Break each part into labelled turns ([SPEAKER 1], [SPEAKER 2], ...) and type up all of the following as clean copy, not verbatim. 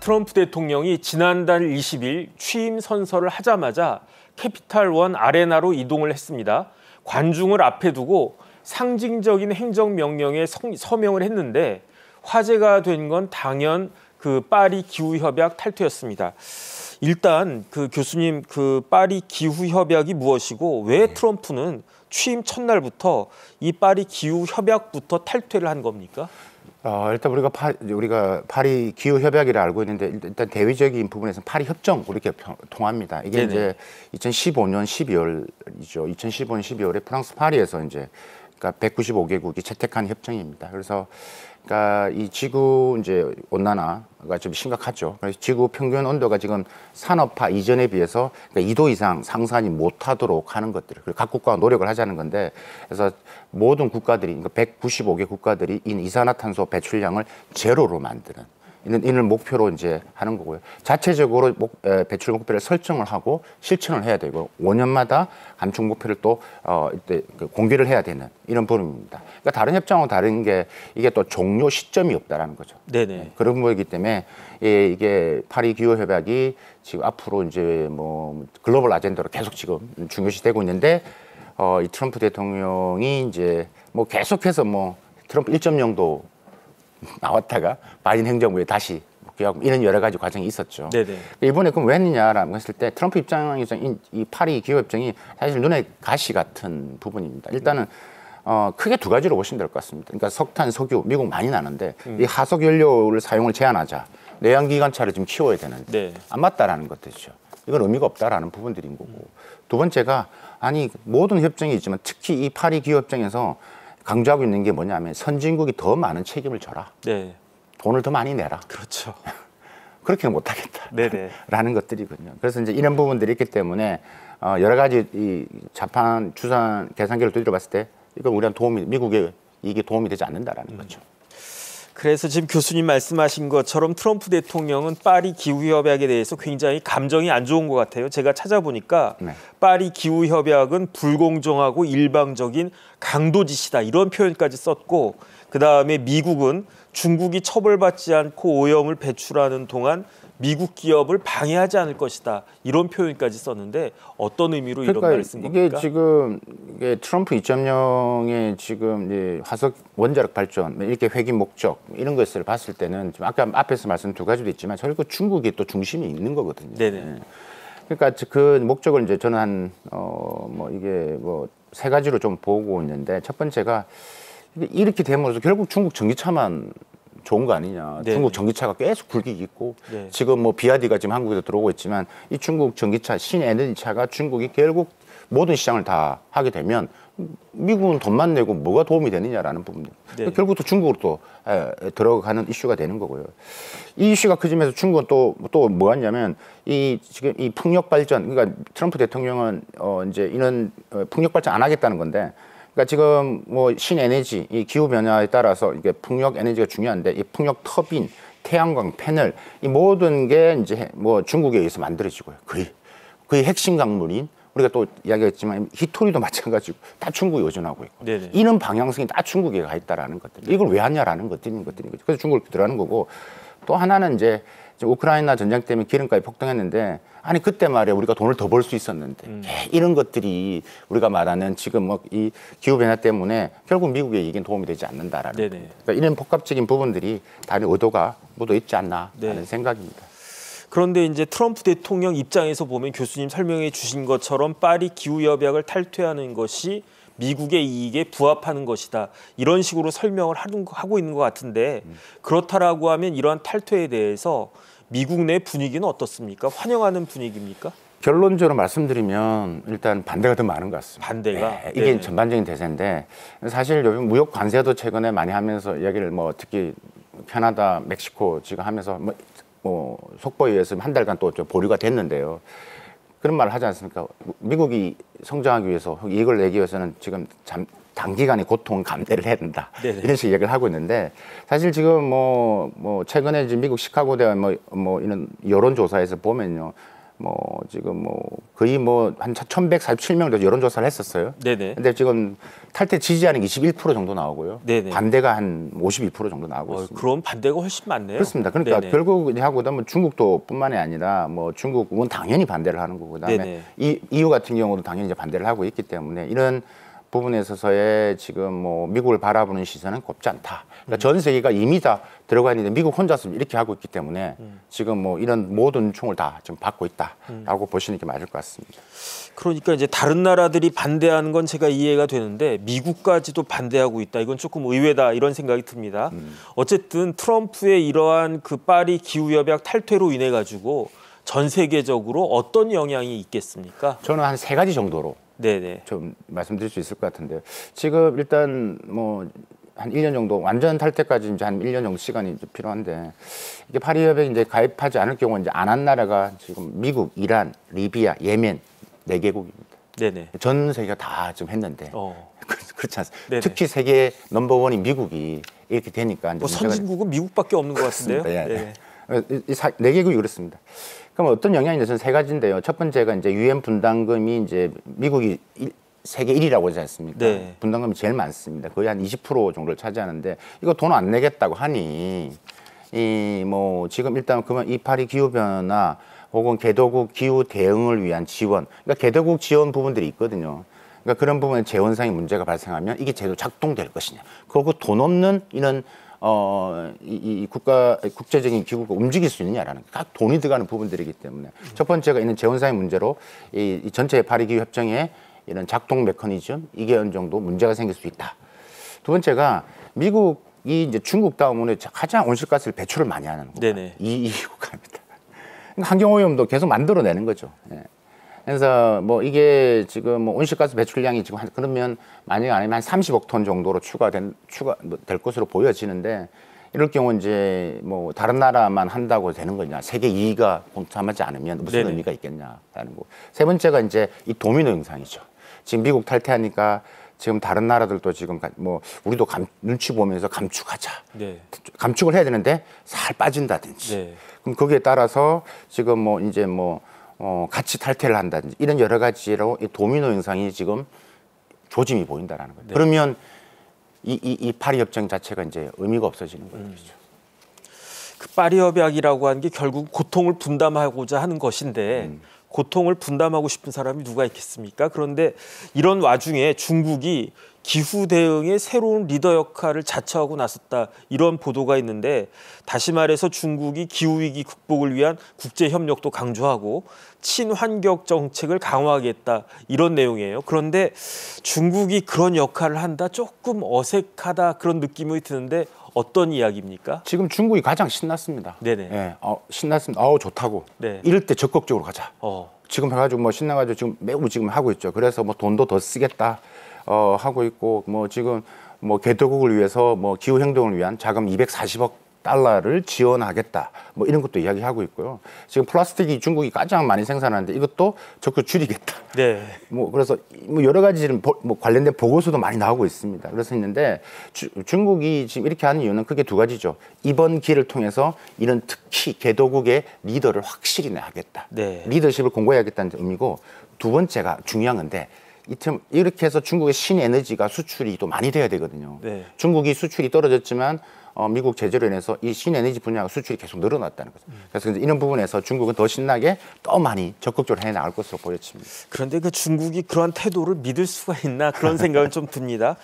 [SPEAKER 1] 트럼프 대통령이 지난달 20일 취임 선서를 하자마자 캐피탈 원 아레나로 이동을 했습니다. 관중을 앞에 두고 상징적인 행정명령에 서명을 했는데 화제가 된 건 당연 그 파리 기후협약 탈퇴였습니다. 일단 그 교수님, 그 파리 기후협약이 무엇이고 왜 트럼프는 취임 첫날부터 이 파리 기후협약부터 탈퇴를 한 겁니까?
[SPEAKER 2] 일단 우리가 파리 기후 협약이라 알고 있는데 일단 대외적인 부분에서는 파리 협정 이렇게 통합니다. 이게 네네. 이제 2015년 12월이죠. 2015년 12월에 프랑스 파리에서 이제 그러니까 195개국이 채택한 협정입니다. 그래서 그러니까 이 지구 이제 온난화가 좀 심각하죠. 그래서 지구 평균 온도가 지금 산업화 이전에 비해서 그러니까 2도 이상 상승하지 못하도록 하는 것들, 그리고 각 국가가 노력을 하자는 건데, 그래서 모든 국가들이 그러니까 195개 국가들이 이 이산화탄소 배출량을 제로로 만드는 이를 목표로 이제 하는 거고요. 자체적으로 배출 목표를 설정을 하고 실천을 해야 되고 5년마다 감축 목표를 또 이때 공개를 해야 되는 이런 부분입니다. 그러니까 다른 협정하고 다른 게 이게 또 종료 시점이 없다라는 거죠. 네네. 그런 거이기 때문에 이게 파리 기후 협약이 지금 앞으로 이제 뭐 글로벌 아젠다로 계속 지금 중요시되고 있는데 이 트럼프 대통령이 이제 뭐 계속해서 뭐 트럼프 1.0도 나왔다가 바이든 행정부에 다시 복귀하고 이런 여러 가지 과정이 있었죠. 네네. 이번에 그럼 왜 했느냐라고 했을 때 트럼프 입장에서 이 파리 기후협정이 사실 눈에 가시 같은 부분입니다. 일단은 크게 두 가지로 보시면 될 것 같습니다. 그러니까 석탄, 석유, 미국 많이 나는데 이 하석 연료를 사용을 제한하자. 내연기관차를 좀 키워야 되는데 안 맞다라는 것들이죠. 이건 의미가 없다라는 부분들인 거고. 두 번째가 아니 모든 협정이 있지만 특히 이 파리 기후협정에서 강조하고 있는 게 뭐냐면 선진국이 더 많은 책임을 져라. 네. 돈을 더 많이 내라.
[SPEAKER 1] 그렇죠.
[SPEAKER 2] 그렇게는 못하겠다. 라는 것들이거든요. 그래서 이제 이런 부분들이 있기 때문에 여러 가지 이 자판 추산 계산기를 두드려 봤을 때 이건 우리한테 미국에 이게 도움이 되지 않는다라는 거죠.
[SPEAKER 1] 그래서 지금 교수님 말씀하신 것처럼 트럼프 대통령은 파리 기후협약에 대해서 굉장히 감정이 안 좋은 것 같아요. 제가 찾아보니까 파리 기후협약은 불공정하고 일방적인 강도짓이다 이런 표현까지 썼고, 그다음에 미국은 중국이 처벌받지 않고 오염을 배출하는 동안 미국 기업을 방해하지 않을 것이다 이런 표현까지 썼는데 어떤 의미로 이런 말을 쓴 겁니까?
[SPEAKER 2] 이게 지금 트럼프 2.0의 지금 이제 화석 원자력 발전 이렇게 회귀 목적 이런 것을 봤을 때는 지금 아까 앞에서 말씀 두 가지도 있지만 결국 중국이 또 중심이 있는 거거든요. 네네. 그러니까 그 목적을 이제 저는 뭐 이게 뭐 세 가지로 좀 보고 있는데, 첫 번째가 이렇게 됨으로써 결국 중국 전기차만 좋은 거 아니냐. 중국 전기차가 계속 굴곡이 있고 지금 뭐 비아디가 지금 한국에도 들어오고 있지만 이 중국 전기차 신에너지차가 중국이 결국 모든 시장을 다 하게 되면 미국은 돈만 내고 뭐가 도움이 되느냐라는 부분. 결국 또 중국으로 또 들어가는 이슈가 되는 거고요. 이 이슈가 커지면서 중국은 또 뭐 하냐면 지금 이 풍력 발전, 그러니까 트럼프 대통령은 이제 이런 풍력 발전 안 하겠다는 건데, 그러니까 지금 뭐 신에너지, 이 기후 변화에 따라서 이게 풍력 에너지가 중요한데 이 풍력 터빈, 태양광 패널 이 모든 게 이제 뭐 중국에 의해서 만들어지고요. 거의 핵심 강물인 우리가 또 이야기했지만 히토리도 마찬가지고 다 중국에 의존하고 있고 이런 방향성이 다 중국에 가 있다라는 것들. 이걸 왜 하냐라는 것들인 거죠. 그래서 중국을 들어가는 거고, 또 하나는 이제 우크라이나 전쟁 때문에 기름값이 폭등했는데 아니 그때 말이야 우리가 돈을 더 벌 수 있었는데 이런 것들이 우리가 말하는 지금 뭐 이 기후 변화 때문에 결국 미국에 이게 도움이 되지 않는다라는 그러니까 이런 복합적인 부분들이 다른 의도가 묻어 있지 않나라는 생각입니다.
[SPEAKER 1] 그런데 이제 트럼프 대통령 입장에서 보면 교수님 설명해 주신 것처럼 파리 기후협약을 탈퇴하는 것이 미국의 이익에 부합하는 것이다. 이런 식으로 설명을 하고 있는 것 같은데, 그렇다라고 하면 이러한 탈퇴에 대해서 미국 내 분위기는 어떻습니까? 환영하는 분위기입니까?
[SPEAKER 2] 결론적으로 말씀드리면 일단 반대가 더 많은 것 같습니다.
[SPEAKER 1] 반대가?
[SPEAKER 2] 이게 전반적인 대세인데, 사실 요즘 무역 관세도 최근에 많이 하면서 이야기를 뭐 특히 캐나다, 멕시코 지금 하면서 뭐 속보에 의해서 한 달간 또 보류가 됐는데요. 그런 말을 하지 않습니까? 미국이 성장하기 위해서 이익을 내기 위해서는 지금 단기간에 고통 감내를 해야 된다. 이런 식의 이야기를 하고 있는데, 사실 지금 뭐 최근에 지금 미국 시카고 대학 뭐 이런 여론조사에서 보면요, 뭐 지금 뭐 거의 뭐 한 1,147명 여론조사를 했었어요.
[SPEAKER 1] 네네.
[SPEAKER 2] 근데 지금 탈퇴 지지하는 게 21% 정도 나오고요.
[SPEAKER 1] 네네.
[SPEAKER 2] 반대가 한 52% 정도 나오고 있습니다.
[SPEAKER 1] 그럼 반대가 훨씬 많네요.
[SPEAKER 2] 그렇습니다. 그러니까
[SPEAKER 1] 네네.
[SPEAKER 2] 결국 이제 하고 그다음에 중국도 뿐만이 아니라 뭐 중국은 당연히 반대를 하는 거고 그다음에
[SPEAKER 1] 네네.
[SPEAKER 2] 이 EU 같은 경우도 당연히 이제 반대를 하고 있기 때문에 이런 부분에 있어서의 지금 뭐 미국을 바라보는 시선은 곱지 않다. 그러니까 전 세계가 이미 다 들어가 있는데 미국 혼자서 이렇게 하고 있기 때문에 지금 뭐 이런 모든 총을 다 지금 받고 있다라고 보시는 게 맞을 것 같습니다.
[SPEAKER 1] 그러니까 이제 다른 나라들이 반대하는 건 제가 이해가 되는데 미국까지도 반대하고 있다. 이건 조금 의외다 이런 생각이 듭니다. 어쨌든 트럼프의 이러한 그 파리 기후협약 탈퇴로 인해 가지고 전 세계적으로 어떤 영향이 있겠습니까?
[SPEAKER 2] 저는 한 3가지 정도로
[SPEAKER 1] 네네.
[SPEAKER 2] 좀 말씀드릴 수 있을 것 같은데요. 지금 일단 뭐 한 1년 정도 완전 탈퇴까지 이제 한 1년 정도 시간이 이제 필요한데 이게 파리 협약에 이제 가입하지 않을 경우 이제 안 한 나라가 지금 미국, 이란, 리비아, 예멘 4개국입니다.
[SPEAKER 1] 네네.
[SPEAKER 2] 전 세계가 다 지금 했는데 그렇지 않습니까?
[SPEAKER 1] 네네.
[SPEAKER 2] 특히 세계 넘버원인 미국이 이렇게 되니까 이제
[SPEAKER 1] 뭐 선진국은 미국밖에 없는 것 같은데요.
[SPEAKER 2] 네. 이 4개국이 그렇습니다. 그럼 어떤 영향이 있는 3가지인데요. 첫 번째가 이제 유엔 분담금이 이제 미국이 세계 1위라고 하지 않습니까?
[SPEAKER 1] 네.
[SPEAKER 2] 분담금이 제일 많습니다. 거의 한 20% 정도를 차지하는데 이거 돈 안 내겠다고 하니 이 뭐 지금 일단 그러면 이 파리 기후 변화 혹은 개도국 기후 대응을 위한 지원, 그러니까 개도국 지원 부분들이 있거든요. 그러니까 그런 부분에 재원상의 문제가 발생하면 이게 제대로 작동될 것이냐. 그리고 돈 없는 이런 이 국제적인 기구가 움직일 수 있느냐라는 각 돈이 들어가는 부분들이기 때문에 첫 번째가 있는 재원상의 문제로 이 전체 파리 기후 협정의 이런 작동 메커니즘 이게 어느 정도 문제가 생길 수 있다. 두 번째가 미국이 이제 중국 다음으로 가장 온실가스를 배출을 많이 하는 국가.
[SPEAKER 1] 네네.
[SPEAKER 2] 이 국가입니다. 환경오염도 계속 만들어내는 거죠. 예. 그래서 뭐 이게 지금 뭐 온실가스 배출량이 지금 그러면 만약에 아니면 한 30억 톤 정도로 추가될 것으로 보여지는데 이럴 경우 이제 뭐 다른 나라만 한다고 되는 거냐, 세계 2위가 동참하지 않으면 무슨
[SPEAKER 1] 네네.
[SPEAKER 2] 의미가 있겠냐라는 거. 세 번째가 이제 이 도미노 현상이죠. 지금 미국 탈퇴하니까 지금 다른 나라들도 지금 뭐 우리도 눈치 보면서 감축하자.
[SPEAKER 1] 네.
[SPEAKER 2] 감축을 해야 되는데 살 빠진다든지.
[SPEAKER 1] 네.
[SPEAKER 2] 그럼 거기에 따라서 지금 뭐 이제 뭐 같이 탈퇴를 한다든지 이런 여러 가지로 이 도미노 현상이 지금 조짐이 보인다라는 거예요.
[SPEAKER 1] 네.
[SPEAKER 2] 그러면 이 파리 협정 자체가 이제 의미가 없어지는 거죠.
[SPEAKER 1] 그 파리 협약이라고 하는 게 결국 고통을 분담하고자 하는 것인데 고통을 분담하고 싶은 사람이 누가 있겠습니까? 그런데 이런 와중에 중국이 기후 대응의 새로운 리더 역할을 자처하고 나섰다 이런 보도가 있는데 다시 말해서 중국이 기후 위기 극복을 위한 국제 협력도 강조하고 친환경 정책을 강화하겠다 이런 내용이에요. 그런데 중국이 그런 역할을 한다 조금 어색하다 그런 느낌이 드는데 어떤 이야기입니까?
[SPEAKER 2] 지금 중국이 가장 신났습니다.
[SPEAKER 1] 네네.
[SPEAKER 2] 예, 신났습니다. 좋다고.
[SPEAKER 1] 네.
[SPEAKER 2] 이럴 때 적극적으로 가자.
[SPEAKER 1] 지금
[SPEAKER 2] 해가지고 뭐 신나가지고 지금 매우 지금 하고 있죠. 그래서 뭐 돈도 더 쓰겠다 하고 있고 뭐 지금 뭐 개도국을 위해서 뭐 기후 행동을 위한 자금 240억 달러를 지원하겠다. 뭐 이런 것도 이야기하고 있고요. 지금 플라스틱이 중국이 가장 많이 생산하는데 이것도 적극 줄이겠다.
[SPEAKER 1] 네.
[SPEAKER 2] 뭐 그래서 뭐 여러 가지 뭐 관련된 보고서도 많이 나오고 있습니다. 그래서 있는데 중국이 지금 이렇게 하는 이유는 크게 2가지죠. 이번 기회를 통해서 이런 특히 개도국의 리더를 확실히 내야겠다.
[SPEAKER 1] 네.
[SPEAKER 2] 리더십을 공고해야겠다는 의미고 두 번째가 중요한 건데 이렇게 해서 중국의 신에너지가 수출이 또 많이 돼야 되거든요.
[SPEAKER 1] 네.
[SPEAKER 2] 중국이 수출이 떨어졌지만 미국 제재로 인해서 이 신에너지 분야가 수출이 계속 늘어났다는 거죠. 그래서 이런 부분에서 중국은 더 신나게 더 많이 적극적으로 해나갈 것으로 보여집니다.
[SPEAKER 1] 그런데 그 중국이 그러한 태도를 믿을 수가 있나 그런 생각은 좀 듭니다.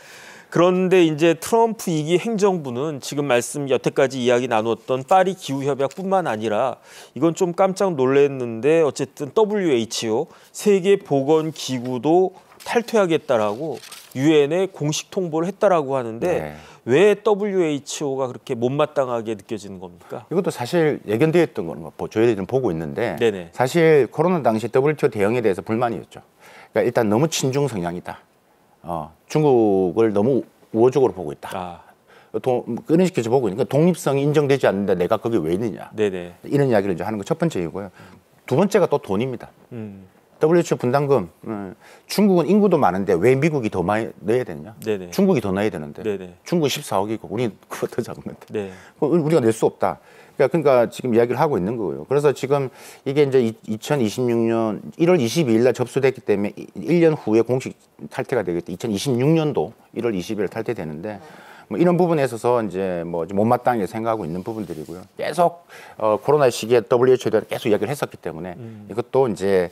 [SPEAKER 1] 그런데 이제 트럼프 2기 행정부는 지금 여태까지 이야기 나눴던 파리 기후협약뿐만 아니라 이건 좀 깜짝 놀랐는데 어쨌든 WHO 세계보건기구도 탈퇴하겠다라고 유엔에 공식 통보를 했다라고 하는데
[SPEAKER 2] 네.
[SPEAKER 1] 왜 WHO가 그렇게 못마땅하게 느껴지는 겁니까?
[SPEAKER 2] 이것도 사실 예견되어 있던 거는 저희들이 보고 있는데
[SPEAKER 1] 네네.
[SPEAKER 2] 사실 코로나 당시 WTO 대응에 대해서 불만이었죠. 그러니까 일단 너무 친중 성향이다. 중국을 너무 우호적으로 보고 있다. 그런 식으로 보고 있으니까 독립성이 인정되지 않는데 내가 거기 왜 있느냐. 네네. 이런 이야기를 이제 하는 거 첫 번째 이유고요. 두 번째가 또 돈입니다. WHO 분담금. 중국은 인구도 많은데 왜 미국이 더 많이 넣어야 되느냐?
[SPEAKER 1] 네네.
[SPEAKER 2] 중국이 더 넣어야 되는데.
[SPEAKER 1] 네네.
[SPEAKER 2] 중국은 14억이고 우리는 그거 더 작은데.
[SPEAKER 1] 네.
[SPEAKER 2] 우리가 낼 수 없다. 그러니까 지금 이야기를 하고 있는 거예요. 그래서 지금 이게 이제 2026년 1월 22일 날 접수됐기 때문에 1년 후에 공식 탈퇴가 되겠다. 2026년도 1월 20일 탈퇴되는데 뭐 이런 부분에 있어서 이제 뭐 못마땅하게 생각하고 있는 부분들이고요. 계속 코로나 시기에 WHO에 대해 계속 이야기를 했었기 때문에 이것도 이제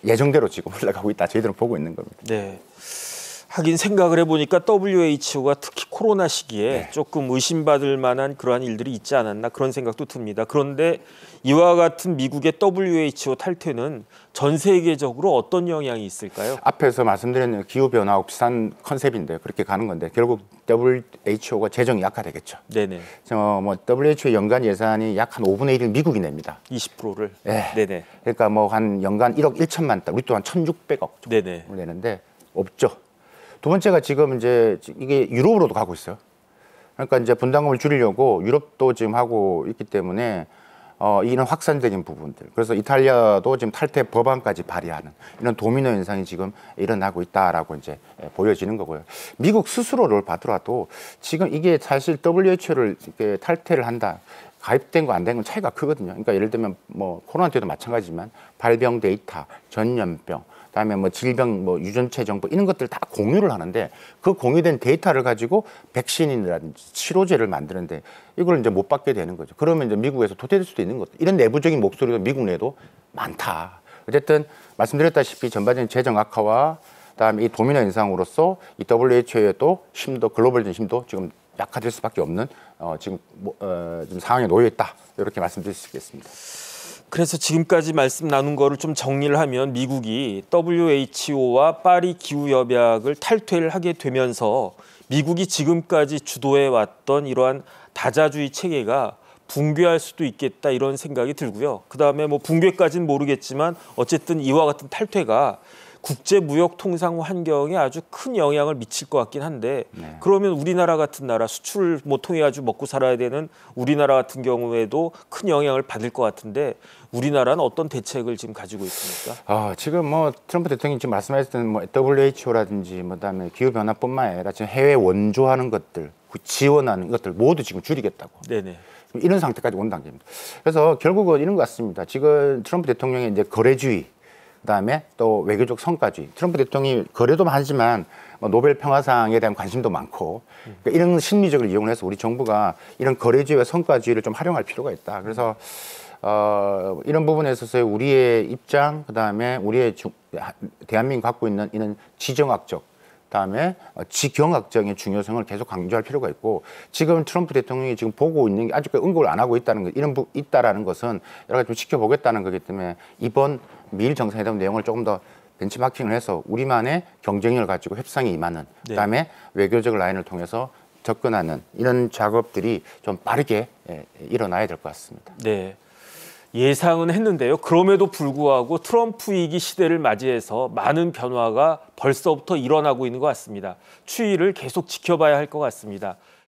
[SPEAKER 2] 예정대로 지금 흘러가고 있다. 저희들은 보고 있는 겁니다.
[SPEAKER 1] 네. 하긴 생각을 해보니까 WHO가 특히 코로나 시기에 조금 의심받을 만한 그러한 일들이 있지 않았나 그런 생각도 듭니다. 그런데 이와 같은 미국의 WHO 탈퇴는 전 세계적으로 어떤 영향이 있을까요?
[SPEAKER 2] 앞에서 말씀드린 기후변화하고 비슷한 컨셉인데 그렇게 가는 건데 결국 WHO가 재정이 약화되겠죠.
[SPEAKER 1] 네네.
[SPEAKER 2] 뭐 WHO 연간 예산이 약 한 5분의 1을 미국이 냅니다.
[SPEAKER 1] 20%를.
[SPEAKER 2] 네.
[SPEAKER 1] 네네.
[SPEAKER 2] 그러니까 뭐 한 연간 1억 1천만 달, 우리 또한 1,600억 정도
[SPEAKER 1] 네네.
[SPEAKER 2] 내는데 없죠. 두 번째가 지금 이제 이게 유럽으로도 가고 있어요. 그러니까 이제 분담금을 줄이려고 유럽도 지금 하고 있기 때문에 이런 확산적인 부분들. 그래서 이탈리아도 지금 탈퇴 법안까지 발의하는 이런 도미노 현상이 지금 일어나고 있다라고 이제 보여지는 거고요. 미국 스스로를 봐더라도 지금 이게 사실 WHO를 이렇게 탈퇴를 한다. 가입된 거 안 된 건 차이가 크거든요. 그러니까 예를 들면 뭐 코로나 때도 마찬가지지만 발병 데이터, 전염병, 그다음에 뭐 질병, 뭐 유전체 정보 이런 것들 다 공유를 하는데 그 공유된 데이터를 가지고 백신이라든지 치료제를 만드는데 이걸 이제 못 받게 되는 거죠. 그러면 이제 미국에서 도태될 수도 있는 것들. 이런 내부적인 목소리도 미국 내에도 많다. 어쨌든 말씀드렸다시피 전반적인 재정 악화와 그다음에 이 도미노 현상으로서 이 WHO의 또 힘도 글로벌적인 힘도 지금 약화될 수밖에 없는 지금 상황에 놓여 있다. 이렇게 말씀드릴 수 있겠습니다.
[SPEAKER 1] 그래서 지금까지 말씀 나눈 거를 좀 정리를 하면 미국이 WHO와 파리 기후협약을 탈퇴를 하게 되면서 미국이 지금까지 주도해 왔던 이러한 다자주의 체계가 붕괴할 수도 있겠다 이런 생각이 들고요. 그다음에 뭐 붕괴까지는 모르겠지만 어쨌든 이와 같은 탈퇴가 국제무역 통상 환경에 아주 큰 영향을 미칠 것 같긴 한데 그러면 우리나라 같은 나라 수출을 뭐 통해 아주 먹고 살아야 되는 우리나라 같은 경우에도 큰 영향을 받을 것 같은데 우리나라는 어떤 대책을 지금 가지고 있습니까?
[SPEAKER 2] 지금 뭐 트럼프 대통령이 지금 말씀하셨던 뭐 WHO라든지 뭐 그다음에 기후 변화뿐만 아니라 지금 해외 원조하는 것들, 지원하는 것들 모두 지금 줄이겠다고.
[SPEAKER 1] 네네.
[SPEAKER 2] 이런 상태까지 온 단계입니다. 그래서 결국은 이런 것 같습니다. 지금 트럼프 대통령의 이제 거래주의 그다음에 또 외교적 성과주의. 트럼프 대통령이 거래도 하지만 노벨 평화상에 대한 관심도 많고 그러니까 이런 심리적을 이용해서 우리 정부가 이런 거래주의와 성과주의를 좀 활용할 필요가 있다. 그래서 이런 부분에 있어서 우리의 입장, 그다음에 우리의 대한민국이 갖고 있는 이런 지정학적, 그다음에 지경학적인 중요성을 계속 강조할 필요가 있고 지금 트럼프 대통령이 지금 보고 있는 게 아직까지 응급을 안 하고 있다는 것, 있다라는 것은 여러 가지 좀 지켜보겠다는 거기 때문에 이번 미일 정상회담 내용을 조금 더 벤치마킹을 해서 우리만의 경쟁력을 가지고 협상에 임하는 그다음에 외교적 라인을 통해서 접근하는 이런 작업들이 좀 빠르게 일어나야 될 것 같습니다.
[SPEAKER 1] 네. 예상은 했는데요. 그럼에도 불구하고 트럼프 위기 시대를 맞이해서 많은 변화가 벌써부터 일어나고 있는 것 같습니다. 추이를 계속 지켜봐야 할 것 같습니다.